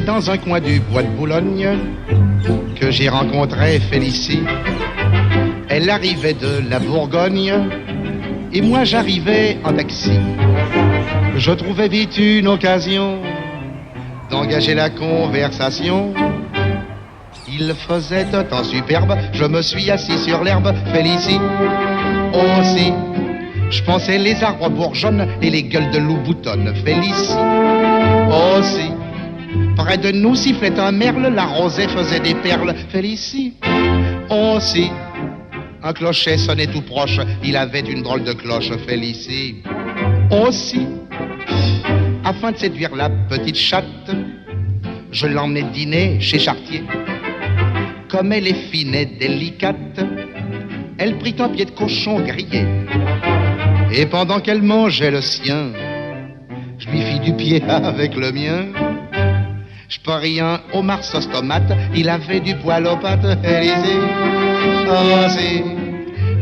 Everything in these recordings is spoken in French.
dans un coin du bois de Boulogne que j'ai rencontré Félicie. Elle arrivait de la Bourgogne et moi j'arrivais en taxi. Je trouvais vite une occasion d'engager la conversation. Il faisait un temps superbe, je me suis assis sur l'herbe. Félicie aussi, je pensais les arbres bourgeonnent et les gueules de loup boutonnent. Félicie aussi, près de nous sifflait un merle, la rosée faisait des perles. Félicie aussi, un clocher sonnait tout proche, il avait une drôle de cloche. Félicie aussi, afin de séduire la petite chatte, je l'emmenais dîner chez Chartier. Comme elle est fine et délicate, elle prit un pied de cochon grillé. Et pendant qu'elle mangeait le sien, je lui fis du pied avec le mien. Je parie un homard sauce tomate, il avait du poil aux pattes. Élysée, oh si.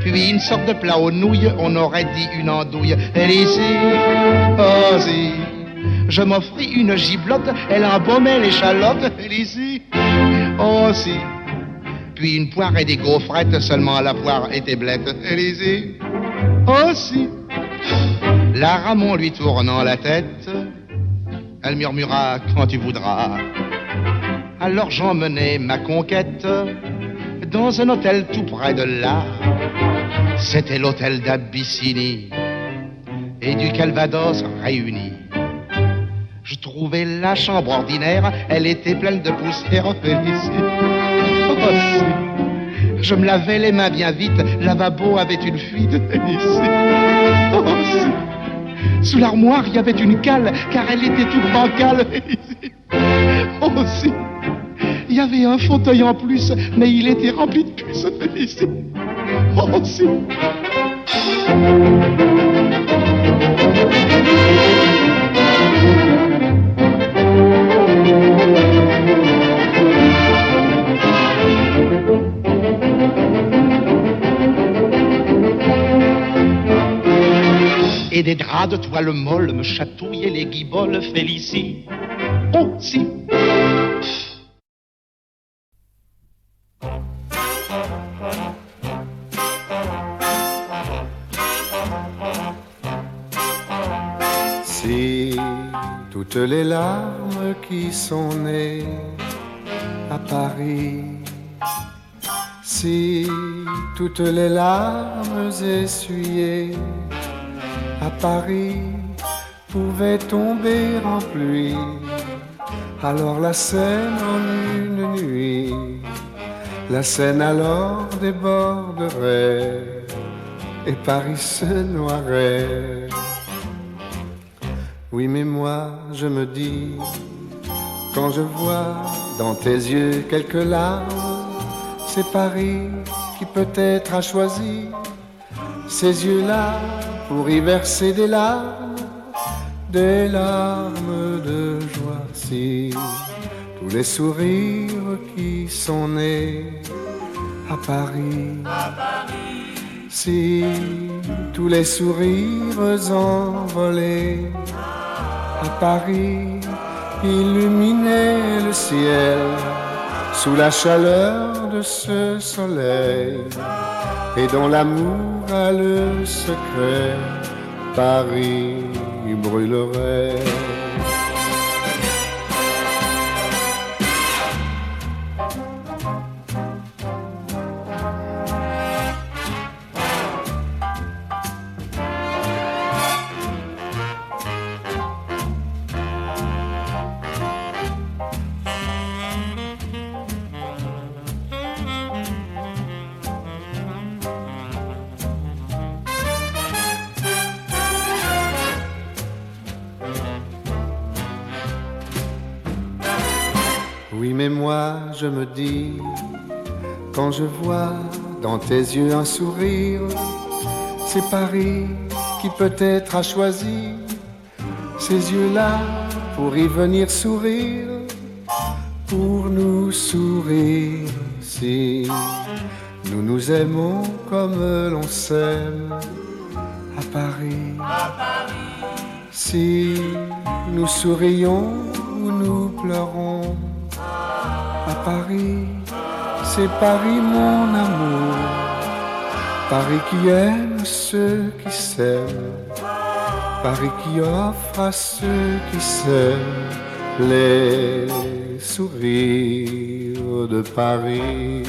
Puis une sorte de plat aux nouilles, on aurait dit une andouille. Élysée, oh si. Je m'offris une giblotte, elle embaumait l'échalote. Élysée, oh si. Puis une poire et des gaufrettes, seulement la poire était blette. Élysée, oh si. La Ramon lui tournant la tête, elle murmura quand tu voudras. Alors j'emmenai ma conquête dans un hôtel tout près de là. C'était l'hôtel d'Abyssinie et du Calvados réunis. Je trouvais la chambre ordinaire, elle était pleine de poussière. Félicie, oh si. Je me lavais les mains bien vite, le lavabo avait une fuite. Félicie, oh si. Sous l'armoire, il y avait une cale, car elle était toute bancale. Oh si. Il y avait un fauteuil en plus, mais il était rempli de puces. Félicie, oh si. Et des draps de toile molle me chatouillaient les guiboles. Félicie, oh si. Si toutes les larmes qui sont nées à Paris, si toutes les larmes essuyées à Paris pouvaient tomber en pluie, alors la Seine en une nuit, la Seine alors déborderait et Paris se noierait. Oui, mais moi je me dis, quand je vois dans tes yeux quelques larmes, c'est Paris qui peut-être a choisi ces yeux-là pour y verser des larmes de joie. Si tous les sourires qui sont nés à Paris, si tous les sourires envolés à Paris illuminaient le ciel sous la chaleur de ce soleil, et dont l'amour a le secret, Paris brûlerait. Oui, mais moi je me dis, quand je vois dans tes yeux un sourire, c'est Paris qui peut-être a choisi ces yeux-là pour y venir sourire, pour nous sourire. Si nous nous aimons comme l'on s'aime à Paris, si nous sourions ou nous pleurons à Paris, c'est Paris mon amour, Paris qui aime ceux qui s'aiment, Paris qui offre à ceux qui s'aiment les sourires de Paris.